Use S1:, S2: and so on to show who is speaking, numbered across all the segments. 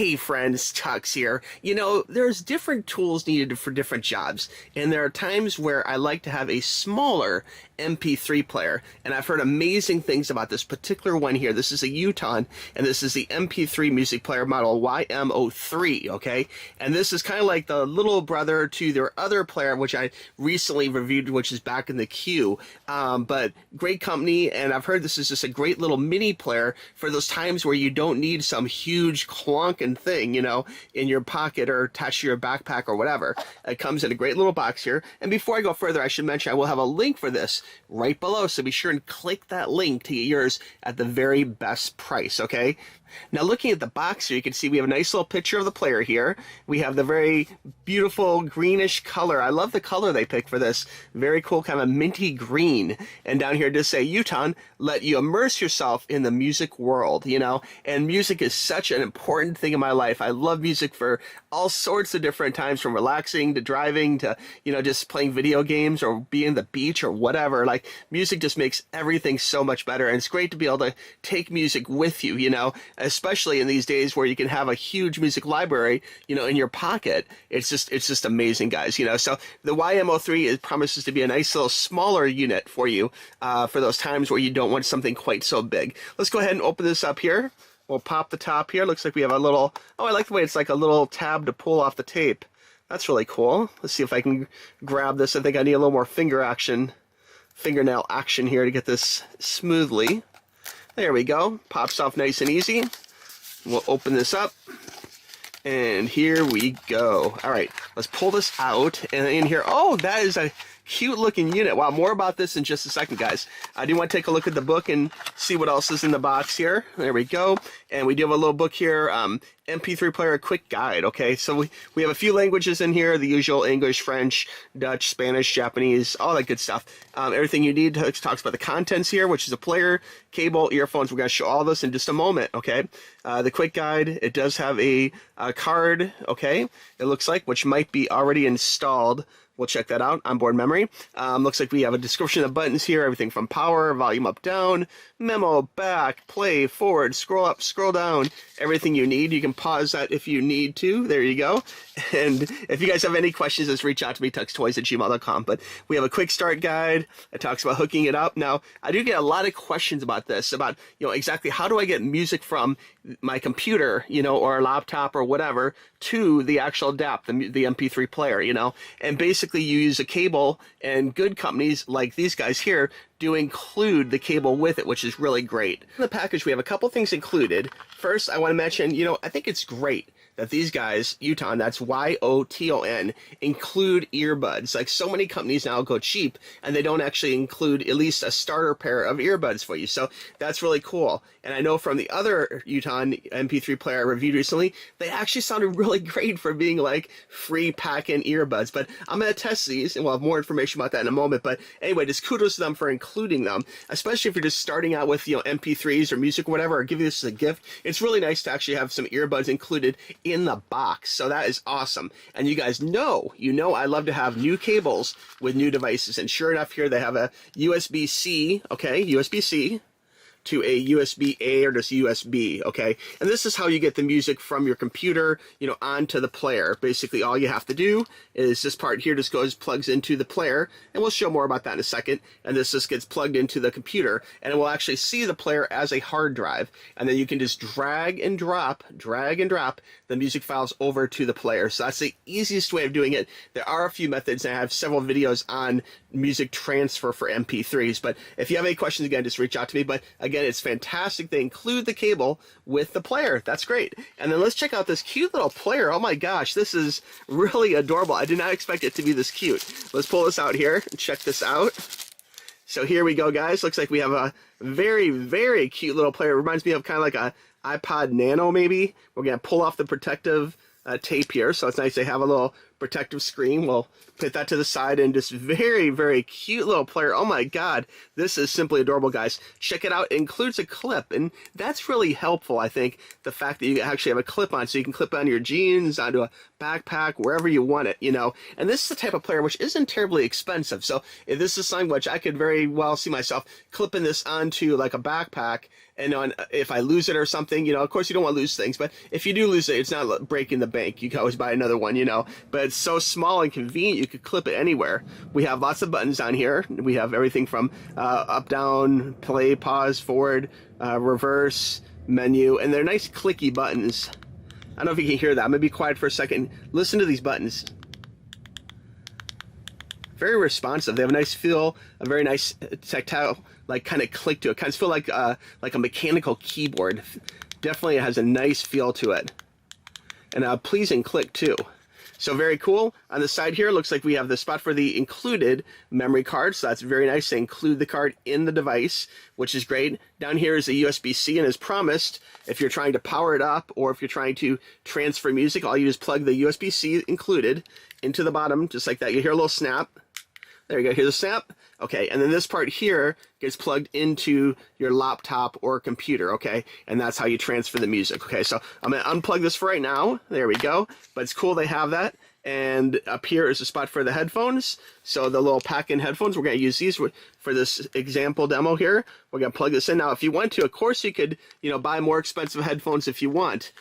S1: Hey friends, TUXX here. You know, there's different tools needed for different jobs, and there are times where I like to have a smaller MP3 player, and I've heard amazing things about this particular one here. This is a Yoton, and this is the MP3 music player model YM03, okay? And this is kind of like the little brother to their other player, which I recently reviewed, which is back in the queue. But great company, and I've heard this is just a great little mini player for those times where you don't need some huge clunking thing, you know, in your pocket or attached to your backpack or whatever. It comes in a great little box here. And before I go further, I should mention I will have a link for this right below, so be sure and click that link to get yours at the very best price, okay? Now, looking at the box here, you can see we have a nice little picture of the player here. We have the very beautiful greenish color. I love the color they picked for this. Very cool, kind of minty green. And down here it does say, Yoton, let you immerse yourself in the music world, you know? And music is such an important thing in my life. I love music for all sorts of different times, from relaxing to driving to, you know, just playing video games or being on the beach or whatever. Like, music just makes everything so much better. And it's great to be able to take music with you, you know? Especially in these days where you can have a huge music library, you know, in your pocket. It's just amazing, guys, you know. So the YM03 promises to be a nice little smaller unit for you for those times where you don't want something quite so big. Let's go ahead and open this up here. We'll pop the top here. Looks like we have a little, oh, I like the way it's like a little tab to pull off the tape. That's really cool. Let's see if I can grab this. I think I need a little more fingernail action here to get this smoothly. There we go. Pops off nice and easy. We'll open this up. And here we go. All right, let's pull this out. And in here, oh, that is a cute looking unit. Wow, more about this in just a second, guys. I do want to take a look at the book and see what else is in the box here. There we go. And we do have a little book here, MP3 Player Quick Guide, okay? So we have a few languages in here, the usual English, French, Dutch, Spanish, Japanese, all that good stuff. Everything you need. Talks about the contents here, which is a player, cable, earphones. We're going to show all this in just a moment, okay? The Quick Guide, it does have a card, okay? It looks like, which might be already installed. We'll check that out. Onboard memory. Looks like we have a description of buttons here. Everything from power, volume up, down, memo, back, play, forward, scroll up, scroll down. Everything you need. You can pause that if you need to. There you go. And if you guys have any questions, just reach out to me, tuxtoys@gmail.com. But we have a quick start guide. It talks about hooking it up. Now, I do get a lot of questions about this, about, you know, exactly how do I get music from my computer, you know, or a laptop or whatever, to the actual DAP, the MP3 player, you know. And basically you use a cable, and good companies like these guys here do include the cable with it, which is really great. In the package, we have a couple things included. First, I want to mention, you know, I think it's great that these guys, Yoton, that's Y-O-T-O-N, include earbuds. Like, so many companies now go cheap, and they don't actually include at least a starter pair of earbuds for you. So that's really cool. And I know from the other Yoton MP3 player I reviewed recently, they actually sounded really great for being like free pack-in earbuds. But I'm going to test these, and we'll have more information about that in a moment. But anyway, just kudos to them for including them, especially if you're just starting out with, you know, MP3s or music or whatever, or giving this as a gift. It's really nice to actually have some earbuds included in the box. So that is awesome. And you guys know, I love to have new cables with new devices. And sure enough, here they have a USB-C, okay, USB-C to a USB-A or just USB, okay? And this is how you get the music from your computer, you know, onto the player. Basically, all you have to do is this part here just plugs into the player, and we'll show more about that in a second. And this just gets plugged into the computer, and it will actually see the player as a hard drive. And then you can just drag and drop the music files over to the player. So that's the easiest way of doing it. There are a few methods, and I have several videos on music transfer for MP3s. But if you have any questions, again, just reach out to me. But again, it's fantastic. They include the cable with the player. That's great. And then let's check out this cute little player. Oh my gosh, this is really adorable. I did not expect it to be this cute. Let's pull this out here and check this out. So here we go, guys. Looks like we have a very, very cute little player. It reminds me of kind of like a iPod Nano, maybe. We're going to pull off the protective tape here, so it's nice to have a little protective screen. We'll put that to the side, and just very, very cute little player. Oh my God, this is simply adorable, guys. Check it out. It includes a clip, and that's really helpful, I think, the fact that you actually have a clip on, so you can clip on your jeans, onto a backpack, wherever you want it, you know. And this is the type of player which isn't terribly expensive. So if this is something which I could very well see myself clipping this onto like a backpack, and if I lose it or something, you know, of course you don't want to lose things, but if you do lose it, it's not breaking the bank. You can always buy another one, you know. But it's so small and convenient, you could clip it anywhere. We have lots of buttons on here. We have everything from up, down, play, pause, forward, reverse, menu, and they're nice clicky buttons. I don't know if you can hear that. I'm gonna be quiet for a second. Listen to these buttons. Very responsive. They have a nice feel, a very nice tactile, like kind of click to it. Kind of feel like a mechanical keyboard. Definitely has a nice feel to it, and a pleasing click too. So very cool. On the side here, looks like we have the spot for the included memory card. So that's very nice. They include the card in the device, which is great. Down here is a USB-C, and as promised, if you're trying to power it up or if you're trying to transfer music, all you do is plug the USB-C included into the bottom, just like that. You hear a little snap. There you go, here's a snap. Okay, and then this part here gets plugged into your laptop or computer, okay? And that's how you transfer the music, okay? So I'm gonna unplug this for right now. There we go. But it's cool they have that. And up here is a spot for the headphones. So the little pack-in headphones, we're gonna use these for this example demo here. We're gonna plug this in. Now, if you want to, of course you could, you know, buy more expensive headphones if you want,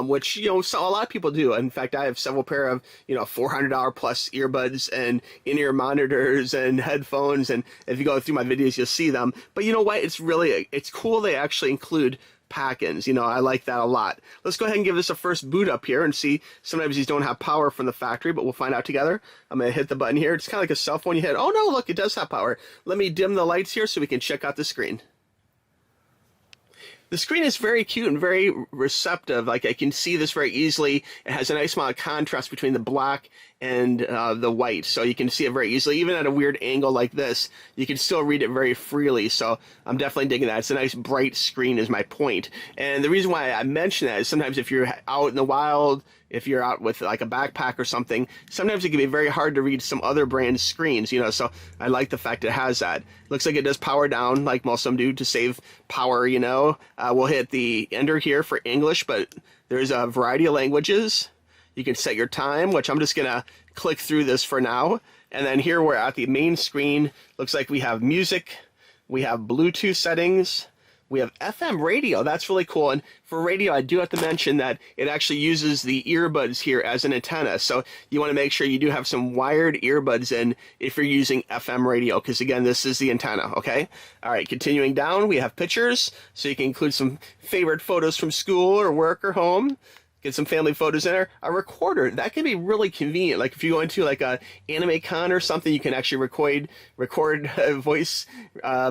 S1: which, you know, so a lot of people do. In fact, I have several pair of, you know, $400 plus earbuds and in-ear monitors and headphones. And if you go through my videos, you'll see them. But you know what? It's cool they actually include pack-ins. You know, I like that a lot. Let's go ahead and give this a first boot up here and see. Sometimes these don't have power from the factory, but we'll find out together. I'm going to hit the button here. It's kind of like a cell phone you hit. Oh no, look, it does have power. Let me dim the lights here so we can check out the screen. The screen is very cute and very receptive. Like, I can see this very easily. It has a nice amount of contrast between the black and the white, so you can see it very easily. Even at a weird angle like this, you can still read it very freely. So I'm definitely digging that. It's a nice bright screen is my point. And the reason why I mention that is sometimes if you're out in the wild, if you're out with like a backpack or something, sometimes it can be very hard to read some other brand screens, you know, so I like the fact it has that. Looks like it does power down like most of them do to save power, you know. We'll hit the enter here for English, but there's a variety of languages. You can set your time, which I'm just gonna click through this for now. And then here we're at the main screen. Looks like we have music, we have Bluetooth settings, we have FM radio. That's really cool. And for radio, I do have to mention that it actually uses the earbuds here as an antenna. So you want to make sure you do have some wired earbuds in if you're using FM radio, because again, this is the antenna, okay? All right, continuing down, we have pictures. So you can include some favorite photos from school or work or home. Get some family photos in there. A recorder, that can be really convenient. Like if you go into like a anime con or something, you can actually record voice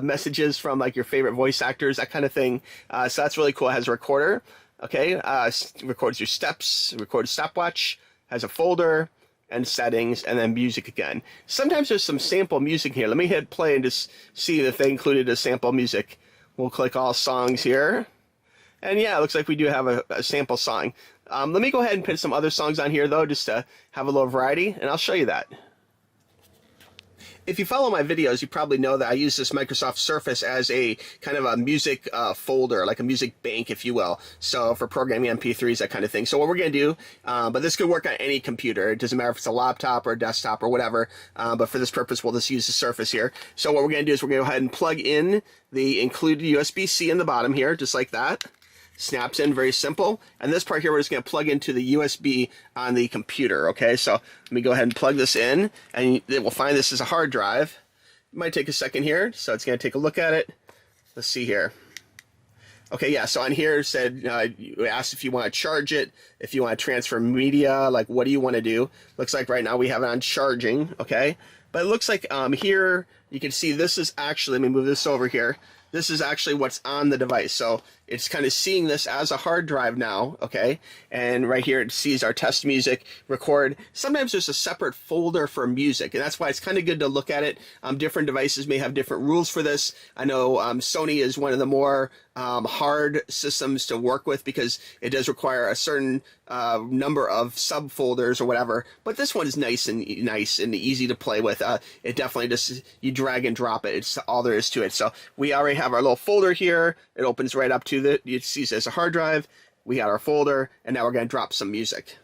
S1: messages from like your favorite voice actors, that kind of thing. So that's really cool. It has a recorder, okay? Records your steps, records stopwatch, has a folder, and settings, and then music again. Sometimes there's some sample music here. Let me hit play and just see if they included a sample music. We'll click all songs here. And yeah, it looks like we do have a sample song. Let me go ahead and put some other songs on here, though, just to have a little variety, and I'll show you that. If you follow my videos, you probably know that I use this Microsoft Surface as a kind of a music folder, like a music bank, if you will. So for programming MP3s, that kind of thing. So what we're going to do, but this could work on any computer. It doesn't matter if it's a laptop or a desktop or whatever. But for this purpose, we'll just use the Surface here. So what we're going to do is we're going to go ahead and plug in the included USB-C in the bottom here, just like that. Snaps in, very simple. And this part here, we're just going to plug into the USB on the computer, okay? So let me go ahead and plug this in, and it will find this as a hard drive. It might take a second here, so it's going to take a look at it. Let's see here. Okay, yeah, so on here it said, you asked if you want to charge it, if you want to transfer media, like what do you want to do? Looks like right now we have it on charging, okay? But it looks like here, you can see this is actually, let me move this over here. This is actually what's on the device. So it's kind of seeing this as a hard drive now, okay? And right here it sees our test music, record. Sometimes there's a separate folder for music, and that's why it's kind of good to look at it. Different devices may have different rules for this. I know Sony is one of the more hard systems to work with because it does require a certain number of subfolders or whatever, but this one is nice and easy to play with. It definitely just, you drag and drop it. It's all there is to it. So we already have our little folder here. It opens right up to you see it as a hard drive. We got our folder, and now we're going to drop some music.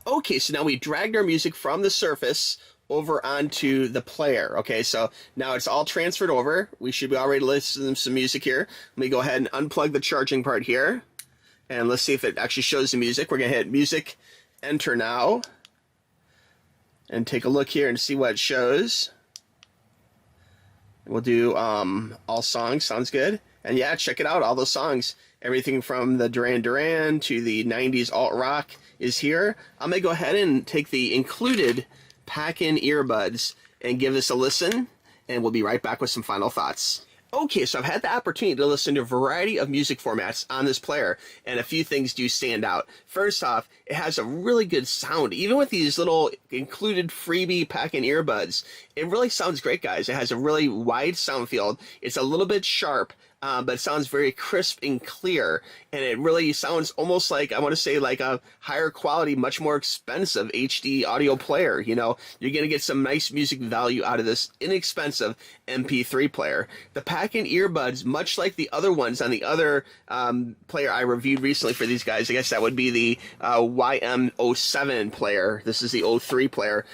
S1: Okay, so now we dragged our music from the Surface over onto the player. Okay, so now it's all transferred over. We should be already listening to some music here. Let me go ahead and unplug the charging part here, and let's see if it actually shows the music. We're going to hit music, enter now, and take a look here and see what it shows. We'll do all songs. Sounds good. And yeah, check it out. All those songs, everything from the Duran Duran to the 90s alt rock is here. I'm going to go ahead and take the included pack-in earbuds and give this a listen, and we'll be right back with some final thoughts. Okay, so I've had the opportunity to listen to a variety of music formats on this player, and a few things do stand out. First off, it has a really good sound. Even with these little included freebie pack-in earbuds, it really sounds great, guys. It has a really wide sound field. It's a little bit sharp, but it sounds very crisp and clear, and it really sounds almost like, I want to say, like a higher quality, much more expensive HD audio player. You know, you're going to get some nice music value out of this inexpensive MP3 player. The pack-in earbuds, much like the other ones on the other player I reviewed recently for these guys, I guess that would be the YM07 player. This is the 03 player.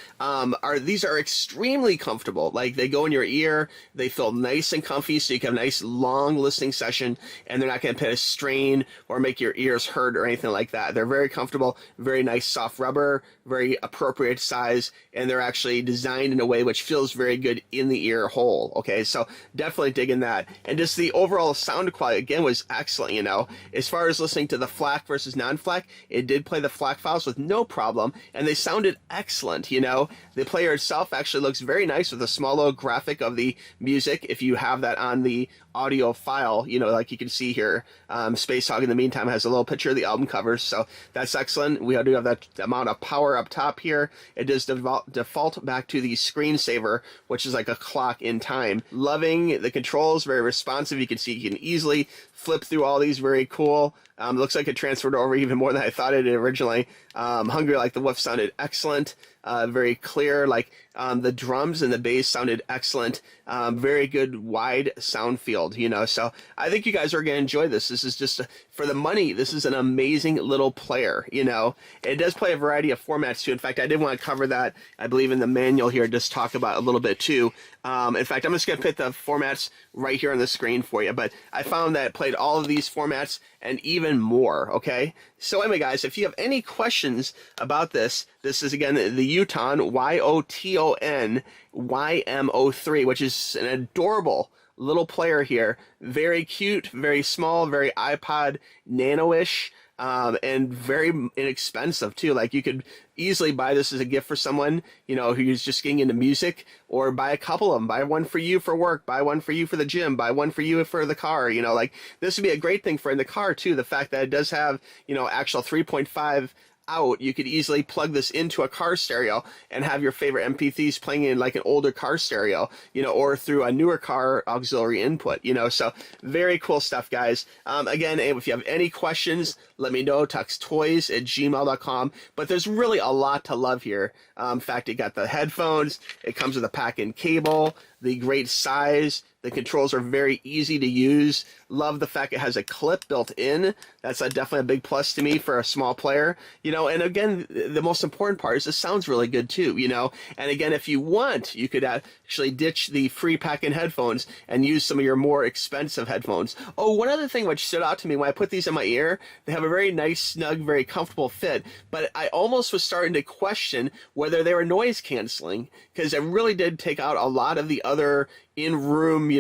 S1: These are extremely comfortable. Like, they go in your ear, they feel nice and comfy, so you can have a nice long listening session, and they're not going to put a strain or make your ears hurt or anything like that. They're very comfortable, very nice soft rubber, very appropriate size, and they're actually designed in a way which feels very good in the ear hole. Okay, so definitely digging that. And just the overall sound quality, again, was excellent, you know. As far as listening to the FLAC versus non-FLAC, it did play the FLAC files with no problem, and they sounded excellent, you know. The player itself actually looks very nice with a small little graphic of the music, if you have that on the audio file, you know, like you can see here. Space Hog, in the meantime, has a little picture of the album covers, so that's excellent. We do have that amount of power up top here. It does default back to the screensaver, which is like a clock in time. Loving the controls, very responsive. You can see you can easily flip through all these, very cool. Looks like it transferred over even more than I thought it did originally. Hungry Like the Wolf sounded excellent. Very clear, like the drums and the bass sounded excellent. Very good wide sound field, you know. So I think you guys are going to enjoy this. This is just, for the money, this is an amazing little player, you know. It does play a variety of formats too. In fact, I did want to cover that, I believe, in the manual here, just talk about a little bit too. In fact, I'm just going to put the formats right here on the screen for you, but I found that it played all of these formats and even more, okay? So anyway, guys, if you have any questions about this, this is, again, the Yoton YOTON YM03, which is an adorable little player here. Very cute, very small, very iPod Nano-ish, and very inexpensive too. Like, you could easily buy this as a gift for someone, you know, who's just getting into music, or buy a couple of them. Buy one for you for work, buy one for you for the gym, buy one for you for the car, you know. Like, this would be a great thing for in the car too. The fact that it does have, you know, actual 3.5 out, you could easily plug this into a car stereo and have your favorite MP3s playing in like an older car stereo, you know, or through a newer car auxiliary input, you know. So very cool stuff, guys. Again, if you have any questions, let me know. tuxtoys@gmail.com. But there's really a lot to love here. In fact, it got the headphones, it comes with a pack-in cable, the great size. The controls are very easy to use. Love the fact it has a clip built in. That's definitely a big plus to me for a small player. You know, and again, the most important part is it sounds really good too, you know. And again, if you want, you could actually ditch the free pack-in headphones and use some of your more expensive headphones. Oh, one other thing which stood out to me when I put these in my ear, they have a very nice, snug, very comfortable fit, but I almost was starting to question whether they were noise canceling, because it really did take out a lot of the other in-room,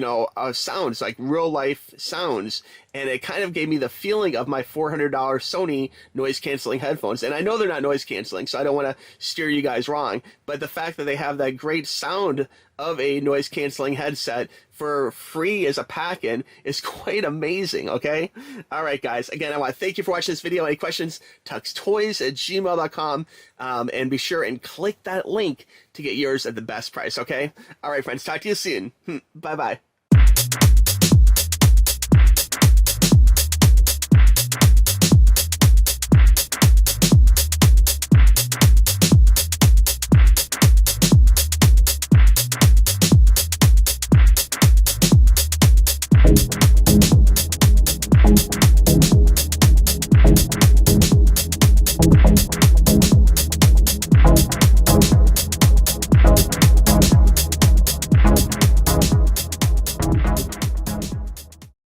S1: sounds, like real-life sounds. And it kind of gave me the feeling of my $400 Sony noise-canceling headphones. And I know they're not noise-canceling, so I don't want to steer you guys wrong. But the fact that they have that great sound of a noise-canceling headset for free as a pack-in is quite amazing, okay? All right, guys. Again, I want to thank you for watching this video. Any questions, tuxtoys@gmail.com. And be sure and click that link to get yours at the best price, okay? All right, friends. Talk to you soon. Bye-bye.
S2: Thank you.